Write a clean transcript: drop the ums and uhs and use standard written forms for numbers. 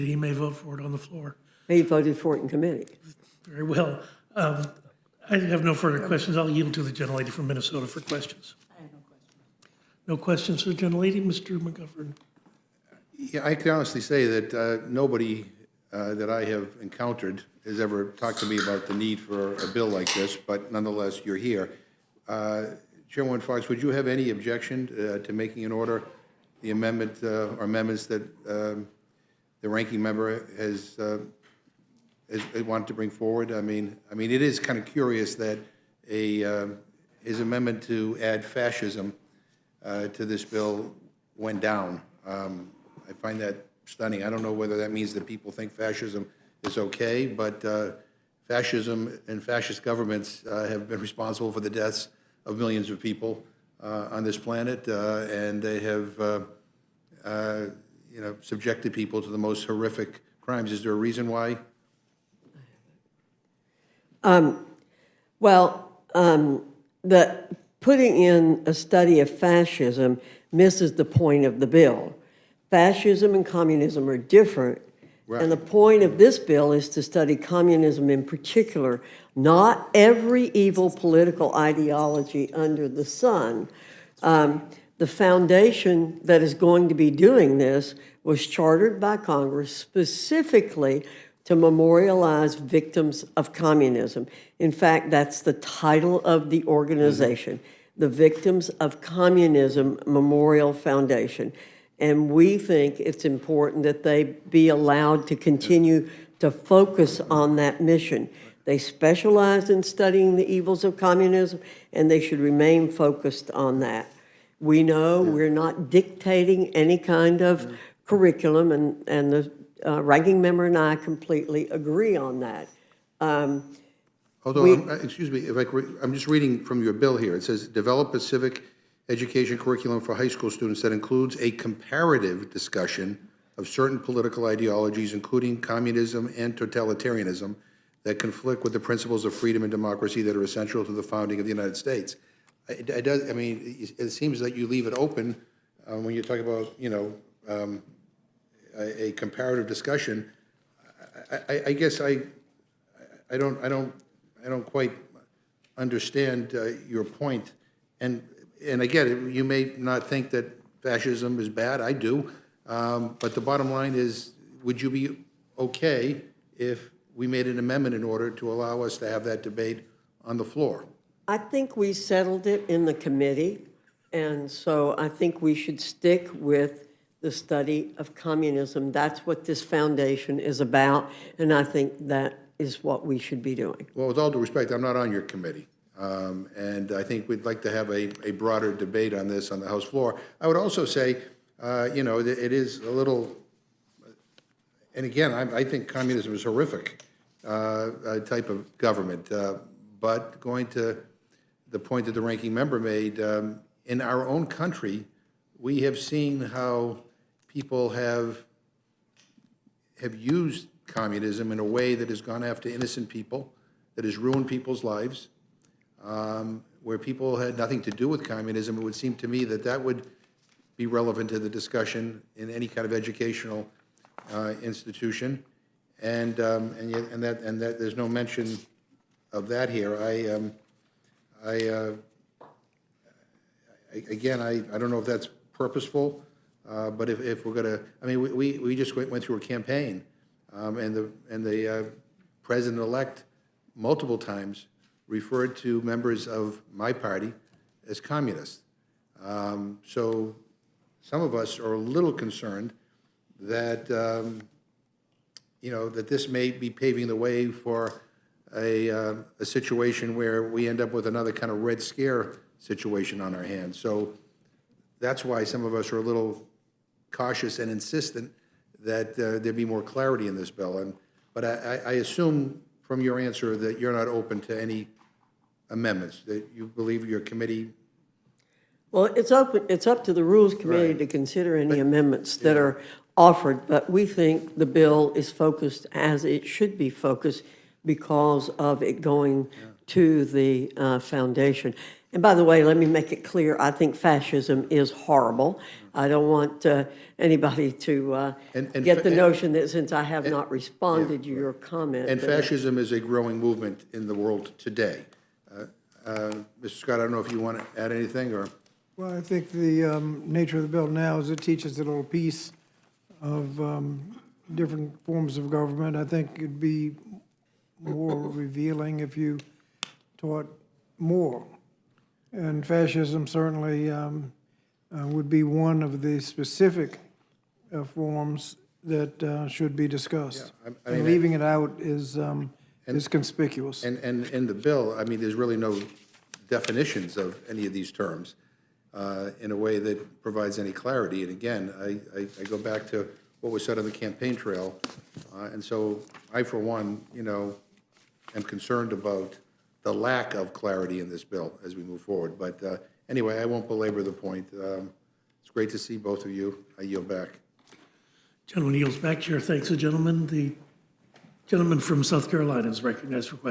He may vote for it on the floor. He voted for it in committee. Very well. I have no further questions. I'll yield to the gentlelady from Minnesota for questions. I have no questions. No questions for the gentlelady, Mr. McGovern. Yeah, I can honestly say that nobody that I have encountered has ever talked to me about the need for a bill like this, but nonetheless, you're here. Chairwoman Foxx, would you have any objection to making an order the amendment or amendments that the ranking member has wanted to bring forward? I mean, it is kind of curious that his amendment to add fascism to this bill went down. I find that stunning. I don't know whether that means that people think fascism is okay, but fascism and fascist governments have been responsible for the deaths of millions of people on this planet, and they have, subjected people to the most horrific crimes. Is there a reason why? The putting in a study of fascism misses the point of the bill. Fascism and communism are different. Right. And the point of this bill is to study communism in particular, not every evil political ideology under the sun. The foundation that is going to be doing this was chartered by Congress specifically to memorialize victims of communism. In fact, that's the title of the organization, the Victims of Communism Memorial Foundation. And we think it's important that they be allowed to continue to focus on that mission. They specialize in studying the evils of communism, and they should remain focused on that. We know we're not dictating any kind of curriculum, and the ranking member and I completely agree on that. Although, excuse me, if I'm just reading from your bill here. It says, develop a civic education curriculum for high school students that includes a comparative discussion of certain political ideologies, including communism and totalitarianism, that conflict with the principles of freedom and democracy that are essential to the founding of the United States. It seems that you leave it open when you talk about, a comparative discussion. I guess I don't quite understand your point. And again, you may not think that fascism is bad. I do. But the bottom line is, would you be okay if we made an amendment in order to allow us to have that debate on the floor? I think we settled it in the committee, and so I think we should stick with the study of communism. That's what this foundation is about, and I think that is what we should be doing. Well, with all due respect, I'm not on your committee. And I think we'd like to have a broader debate on this on the House floor. I would also say, it is a little, and again, I think communism is horrific type of government. But going to the point that the ranking member made, in our own country, we have seen how people have used communism in a way that has gone after innocent people, that has ruined people's lives. Where people had nothing to do with communism, it would seem to me that that would be relevant to the discussion in any kind of educational institution, and that there's no mention of that here. Again, I don't know if that's purposeful, but if we're going to, we just went through a campaign, and the president-elect multiple times referred to members of my party as communists. So some of us are a little concerned that, that this may be paving the way for a situation where we end up with another kind of Red Scare situation on our hands. So that's why some of us are a little cautious and insistent that there be more clarity in this bill. But I assume from your answer that you're not open to any amendments, that you believe your committee. Well, it's up to the Rules Committee Right. to consider any amendments that are offered, but we think the bill is focused as it should be focused because of it going to the foundation. And by the way, let me make it clear, I think fascism is horrible. I don't want anybody to And get the fa- notion that since I have not responded to your comment. And that- fascism is a growing movement in the world today. Mr. Scott, I don't know if you want to add anything, or? Well, I think the nature of the bill now is it teaches a little piece of different forms of government. I think it'd be more revealing if you taught more. And fascism certainly would be one of the specific forms that should be discussed. Yeah, I And mean, leaving it out is conspicuous. And in the bill, I mean, there's really no definitions of any of these terms in a way that provides any clarity. And again, I go back to what was said on the campaign trail. And so I, for one, am concerned about the lack of clarity in this bill as we move forward. But anyway, I won't belabor the point. It's great to see both of you. I yield back. Gentleman yields back. Chair thanks the gentleman. The gentleman from South Carolina is recognized for question.